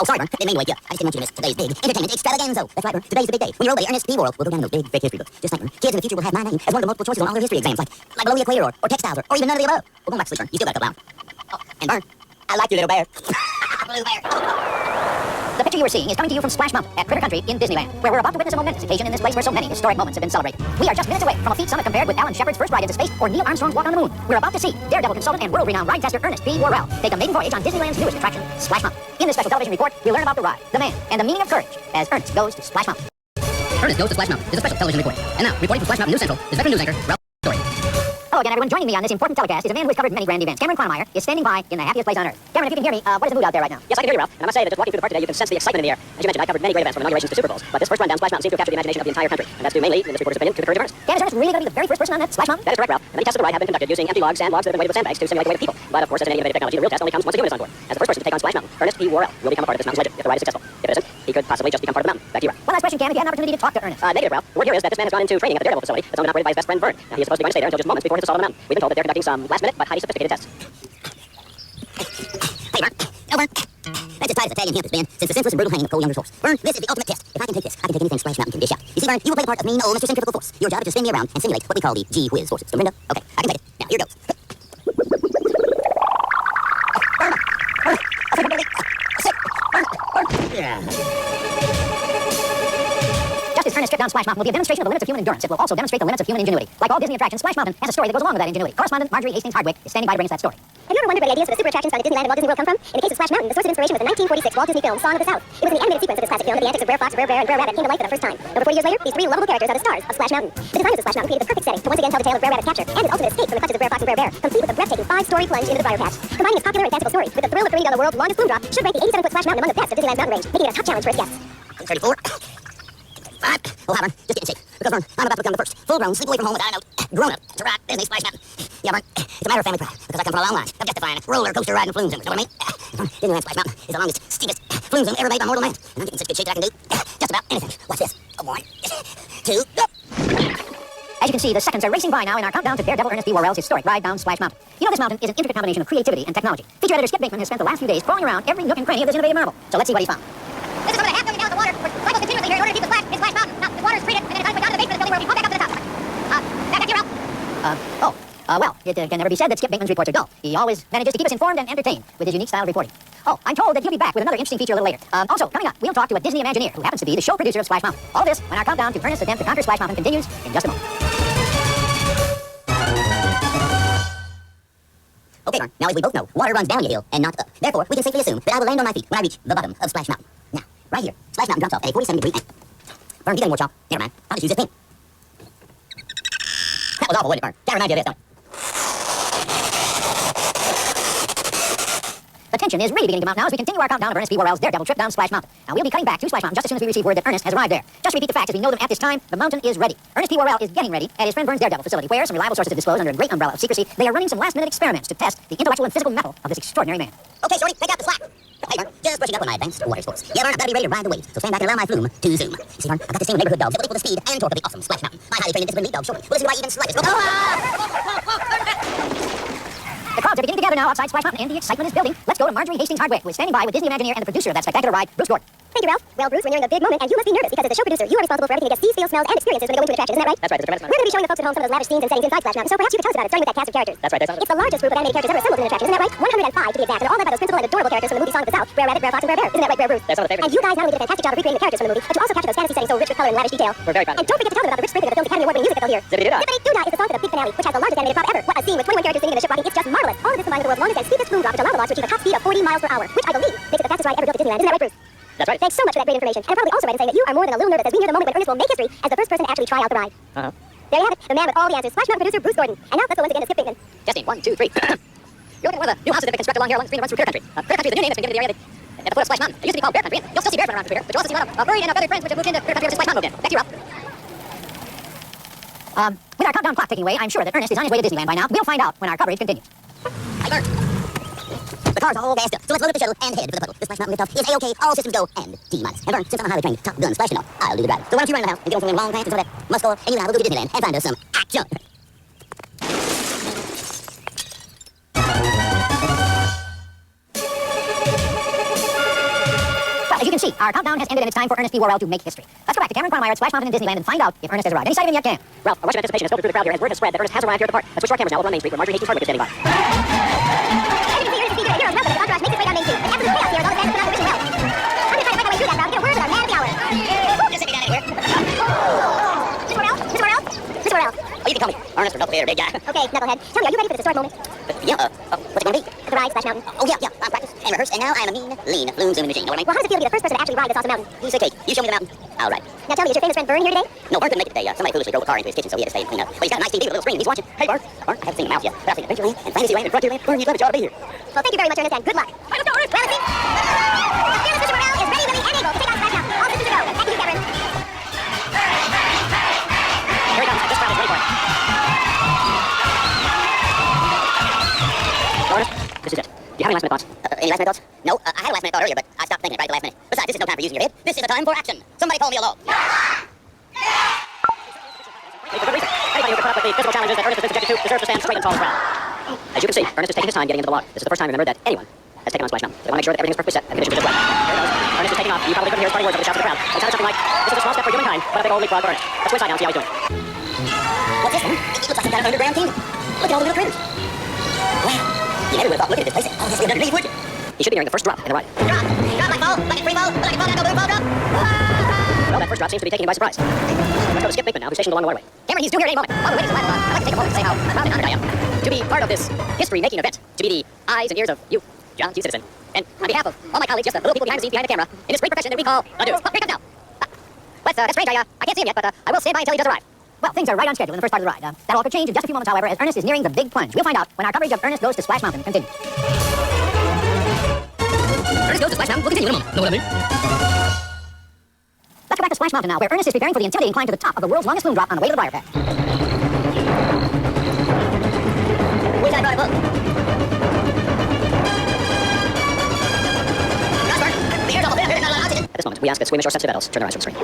Oh, sorry, Vern. Didn't mean to wake you up. I just didn't want you to miss today's big entertainment extravaganza. That's right, Vern. Today's the big day when your old buddy Ernest P. World will go down in those big fake history books. Just think, Vern. Kids in the future will have my name as one of the multiple choices on all their history exams, like below the equator or textiles or even none of the above. Well, go back to sleep, Vern. You still got a couple hours. Oh, and Vern, I like you, little bear. Little bear. The picture you are seeing is coming to you from Splash Mountain at Critter Country in Disneyland, where we're about to witness a momentous occasion in this place where so many historic moments have been celebrated. We are just minutes away from a feat summit compared with Alan Shepard's first ride into space or Neil Armstrong's walk on the moon. We're about to see Daredevil consultant and world-renowned ride tester Ernest P. Worrell take a maiden voyage on Disneyland's newest attraction, Splash Mountain. In this special television report, we'll learn about the ride, the man, and the meaning of courage as Ernest goes to Splash Mountain. Ernest Goes to Splash Mountain is a special television report. And now, reporting from Splash Mountain News Central is veteran news anchor, Ralph Story. Hello again, everyone. Joining me on this important telecast is a man who has covered many grand events. Cameron Cronemeyer is standing by in the happiest place on earth. Cameron, if you can hear me, what is the mood out there right now? Yes, I can hear you, Ralph. And I must say that just walking through the park today, you can sense the excitement in the air. As you mentioned, I covered many great events from inaugurations to Super Bowls. But this first run down Splash Mountain seemed to have captured the imagination of the entire country. And that's due mainly, in this reporter's opinion, to the courage of Ernest. Cam, is Ernest really going to be the very first person on that Splash Mountain? That is correct, Ralph. And many tests of the ride have been conducted using empty logs, sand logs that have been weighted with sandbags to simulate the weight of people. But of course, as in any innovative technology, the real test only comes once a human is on board. As the first person to take on Splash Mountain, Ernest P. Worrell will become a part of this mountain's legend if the ride is successful. If it isn't, he could possibly just become part of the mountain. Back to you, Ralph. One last question, Cam. If you had an opportunity to talk to Ernest. Negative, Ralph. The word here is that this man has gone into training at the Daredevil facility that's owned and operated by his best friend, Vern. Now, he is supposed to be going to stay there until just moments before his assault on the mountain. We've been told that they're conducting some last-minute but highly sophisticated tests. Hey, Vern. Oh, Vern. That's as tight as Italian hemp has been since the senseless and brutal hanging of Cole Younger's horse. Vern, this is the ultimate test. If I can take this, I can take anything Splash Mountain can dish out. You see, Vern, you will play the part of mean old Mr. Centrifugal Force. Your job is to spin me around and simulate what we call the G-Whiz forces. Dorinda? Okay, I can take it. Now, here goes. Just as Ernest's trip down Splash Mountain will be a demonstration of the limits of human endurance, it will also demonstrate the limits of human ingenuity. Like all Disney attractions, Splash Mountain has a story that goes along with that ingenuity. Correspondent Marjorie Hastings Hardwick is standing by to bring us that story. Have you ever wondered where the ideas for the super attractions found at Disneyland and Walt Disney World come from? In the case of Splash Mountain, the source of inspiration was the 1946 Walt Disney film Song of the South. It was in the animated sequence of this classic film that the antics of Brer Fox, Brer Bear, and Brer Rabbit came to life for the first time. Over 40 years later, these three lovable characters are the stars of Splash Mountain. The designers of Splash Mountain created the perfect setting to once again tell the tale of Brer Rabbit's capture and his ultimate escape from the clutches of Brer Fox and Brer Bear, complete with a breathtaking 5-story plunge into the Briar Patch. Combining its popular and fanciful story with the thrill of coming down the world's longest flume drop should rank the 87-foot Splash Mountain among the best of Disneyland's mountain range, making it a top challenge for its guests. 34. 5. Oh, hi, Vern. Just get in shape. Because, Vern, I'm about to become the first full-grown, sleep away from home without a note, grown-up to ride Disney Splash Mountain. Yeah, Vern, it's a matter of family pride. Because I come from a long line of justifying roller coaster riding flume zoomers. You know what I mean? Disneyland Splash Mountain is the longest, steepest flume zoom ever made by mortal man. And I'm getting such good shape that I can do just about anything. Watch this. Oh, 1, 2, go. As you can see, the seconds are racing by now in our countdown to Daredevil Ernest P. Worrell's historic ride down Splash Mountain. You know, this mountain is an intricate combination of creativity and technology. Feature editor Skip Bankman has spent the last few days crawling around every nook and cranny of this innovative marvel. So let's see what he's found. This is over the half million gallons of water, which cycles continuously here in order to keep the splash in Splash Mountain. Now, the water is treated, and then it's on its way down to the basement of the building where we pump back up to the top. Back to you, Ralph. Well, it can never be said that Skip Bankman's reports are dull. He always manages to keep us informed and entertained with his unique style of reporting. Oh, I'm told that he'll be back with another interesting feature a little later. Also, coming up, we'll talk to a Disney Imagineer who happens to be the show producer of Splash Mountain. All this when our countdown to Ernest's attempt to conquer Splash Mountain continues in just a moment. Okay, Vern. Now, as we both know, water runs down your hill and not up. Therefore, we can safely assume that I will land on my feet when I reach the bottom of Splash Mountain. Now, right here, Splash Mountain drops off at a 47-degree angle. Vern, you got any more chalk? Never mind. I'll just use this pen. That was awful, wasn't it, Vern? That reminds you of this, don't it? The tension is really beginning to mount now as we continue our countdown of Ernest P. Worrell's Daredevil trip down Splash Mountain. Now, we'll be cutting back to Splash Mountain just as soon as we receive word that Ernest has arrived there. Just to repeat the facts as we know them at this time, the mountain is ready. Ernest P. Worrell is getting ready at his friend Vern's Daredevil facility, where some reliable sources have disclosed under a great umbrella of secrecy, they are running some last-minute experiments to test the intellectual and physical mettle of this extraordinary man. Okay, Shorty, take out the slack. Hey, Vern, just brushing up on my advanced water sports. Yeah, Vern, I've got to be ready to ride the waves, so stand back and allow my flume to zoom. You see, Vern, I've got the same neighborhood dogs that will equal the speed and torque of the awesome Splash Mountain. My highly trained and disciplined lead dog, Shorty, will listen to my even slightest. The crowds are beginning to gather now outside Splash Mountain, and the excitement is building. Let's go to Marjorie Hastings Hardwick, who is standing by with Disney Imagineer and the producer of that spectacular ride, Bruce Gordon. Thank you, Ralph. Well, Bruce, we're nearing a big moment, and you must be nervous because as the show producer, you are responsible for everything that gets sees, feels, smells, and experiences when they go into an attraction. Isn't that right? That's right, Mr. Tremendous. We're going to be showing the folks at home some of those lavish scenes and settings inside Splash Mountain, so perhaps you could tell us about it, starting with that cast of characters. That's right, there's It's the largest group of animated characters ever assembled in an attraction. Isn't that right? 105 to be exact, and all led by those principal and adorable characters from the movie Song of the South, Brer Rabbit, Brer Fox, and Brer Bear. Isn't that right, Brer Bruce? They're some of the favorites. And you guys not only did a fantastic job of recreating the characters from the movie, but you also captured those fantasy settings so rich with color and lavish detail. We're very proud of And don't forget to tell them about the rich sprinkling of the film's Academy Award-winning music that they'll hear. Zippity-doo-dah. Zippity-doo-dah is the song for the big finale, which has the largest animated prop ever. What a scene with 21 characters singing in the ship rocking. It's just marvelous. All of this combined with the world's longest and steepest flume drop, which allow the launch to achieve a top speed of 40 miles per hour, which I believe makes it the fastest ride ever built at Disneyland. Isn't that right, Bruce? That's right. Thanks so much for that great information. And I'm probably also right in saying that you are more than a little nervous as we near the moment when Ernest will make history as the first person to actually try out the ride. Uh-huh. There you have it, the man with all the answers, Splash Mountain producer Bruce Gordon. And now let's go once again to Skip Bankman. Testing. 1, 2, 3. You're looking at one of the new houses that have been constructed along here along the stream that runs through Critter Country. Critter Country is the new name that's been given to the area at the foot of Splash Mountain. It used to be called Bear Country, and you'll still see bears running around through here, but you'll also see a lot of furry and feathered friends which have moved into Critter Country ever since Splash Mountain moved in. Back to you, Ralph. With our countdown clock ticking away, I'm sure that Ernest is on his way to Disneyland by now. We'll find out when our coverage continues. Hi, Vern. The car's all gassed up, so let's load up the shuttle and head for the puddle. The Splash Mountain liftoff is A-OK, all systems go, and T-minus. And Vern, since I'm a highly trained Top Gun splashing off, I'll do the driving. So why don't you run in the house and get on some long pants and some of that muscle, and you and I will go to Disneyland and find us some action. As you can see, our countdown has ended and it's time for Ernest P. Worrell to make history. Let's go back to Cameron Quagmire at Splash Mountain in Disneyland and find out if Ernest has arrived. Any sight of him yet, Cam? Ralph, a rush of anticipation has filtered through the crowd here as word has spread that Ernest has arrived here at the park. Let's switch to our cameras now over on Main Street where Marjorie Hastings Hardwick is standing by. As you can see, Ernest is eager. Heroes welcome as the entourage makes its way down Main Street. It's absolute chaos here as all the fans have put on the wishing well. I'm gonna try to find my way through that crowd and get a word with our man of the hour. Just sitting down here. Mr. Worrell? Mr. Worrell? Mr. Worrell? Oh, you can call me Ernest or Knucklehead, big guy. Okay, Knucklehead. Tell me, are you ready for this historic moment? Yeah, what's it gonna be? The ride, Splash Mountain. Oh, yeah, I'm practiced and rehearsed, and now I'm a mean, lean, flume-zooming machine. Know what I mean? Well, how does it feel to be the first person to actually ride this awesome mountain? Piece of cake. You show me the mountain. All right. Now tell me, is your famous friend Vern here today? No, Vern couldn't make it today. Somebody foolishly drove a car into his kitchen, so he had to stay and clean up. But he's got a nice TV with a little screen. He's watching. Hey, Vern. Vern, I haven't seen the mouse yet, but I've seen Adventureland and Fantasyland and Frontierland. Vern, you'd love it. You ought to be here. Well, thank you very much, Ernest, and good luck. Well, let's go, Ernest. Well, let's see. Fearless Mr. Worrell is ready, willing, and able to take on Splash Mountain. All systems are go. Back to you, Cameron. Here he comes. This crowd is ready for it. Ernest, this is it. Do you have any last minute thoughts? Any last minute thoughts? No, I had a last minute thought earlier, but I stopped thinking right at the last minute. Besides, this is no time for using your head. This is a time for action. Somebody call me along. For good reason. Anybody who can put up with the physical challenges that Ernest has been subjected to deserves to stand straight and tall as well. As you can see, Ernest is taking his time getting into the water. This is the first time, remember, that anyone has taken on Splash Mountain. So they want to make sure that everything is perfectly set and conditioned just as well. There it goes. Ernest is taking off. You probably couldn't hear his parting words over the shouts of the crowd. It sounded something like, this is a small step for humankind, but a big old leap for Ernest. Let's go inside now and see how he's doing. What's this one? It looks like some kind of underground kingdom. Look at all the little critters. Wow. You never would have thought looking at this place. All this lived underneath, would you? He should be hearing the first drop in the ride. Drop! Drop like fall! Like free fall! Like fall down, go boom, fall, drop! Well, that first drop seems to be taking him by surprise. Let's go to Skip Bateman now, who's stationed along the waterway. Cameron, he's due here at any moment. While we're waiting for that, I'd like to take a moment to say how proud and honored I am To be part of this history-making event, to be the eyes and ears of you, John Q. Citizen. And on behalf of all my colleagues, just the little people behind the scenes, behind the camera, in this great profession that we call the news. Oh, here he comes now. That's strange. I can't see him yet, but I will stand by until he does arrive. Well, things are right on schedule in the first part of the ride. That all could change in just a few moments, however, as Ernest is nearing the big plunge. We'll find out when our coverage of Ernest Goes to Splash Mountain continues. Ernest Goes to Splash Mountain. We'll continue in a moment. Know what I mean? Let's go back to Splash Mountain now, where Ernest is preparing for the intimidating climb to the top of the world's longest flume drop on the way to the briar patch. Wish I brought a book. Prosper, the air's awful thin. There's not a lot of oxygen. At this moment, we ask that squeamish or sensitive adults turn their eyes from the screen.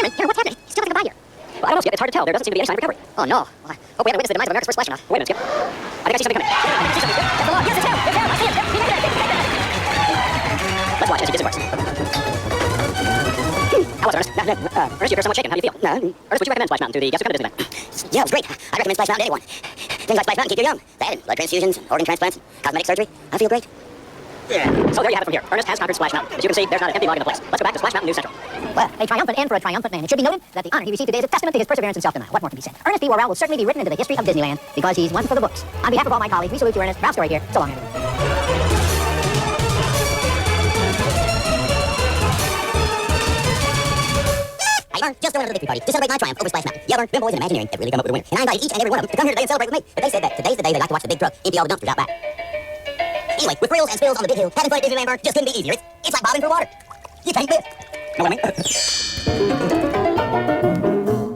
Cameron, what's happening? He's still looking by here. Well, I don't know, Skip. It's hard to tell. There doesn't seem to be any sign of recovery. Oh, no. Well, I hope we haven't witnessed the demise of America's first splash now. Wait a minute, Skip. I think I see something coming. I see something, Skip. That's the log. Yes, it's him. It's him. I see it, Skip. He's right there. Let's watch as he disembarks. How was it, Ernest? Ernest, you appear somewhat shaken. How do you feel? Ernest, would you recommend Splash Mountain to the guests who come to Disneyland? Yeah, it was great. I'd recommend Splash Mountain to anyone. Things like Splash Mountain keep you young. That and blood transfusions, and organ transplants, and cosmetic surgery. I feel great. So there you have it from here. Ernest has conquered Splash Mountain. As you can see, there's not an empty log in the place. Let's go back to Splash Mountain News Central. Well, a triumphant end for a triumphant man. It should be noted that the honor he received today is a testament to his perseverance and self-denial. What more can be said? Ernest P. Worrell will certainly be written into the history of Disneyland because he's one for the books. On behalf of all my colleagues, we salute you, Ernest. Proud story here. So long, everyone. Hey, Vern, just throwing a little victory party to celebrate my triumph over Splash Mountain. Yeah, Vern, them boys in Imagineering have really come up with a winner. And I invited each and every one of them to come here today and celebrate with me. But they said that today's the day they like to watch the big truck empty all the dumpsters out back. Anyway, with thrills and spills on the big hill, having fun at Disneyland, Vern, just couldn't be easier. It's like bobbing for water. You can't miss. Know what I mean?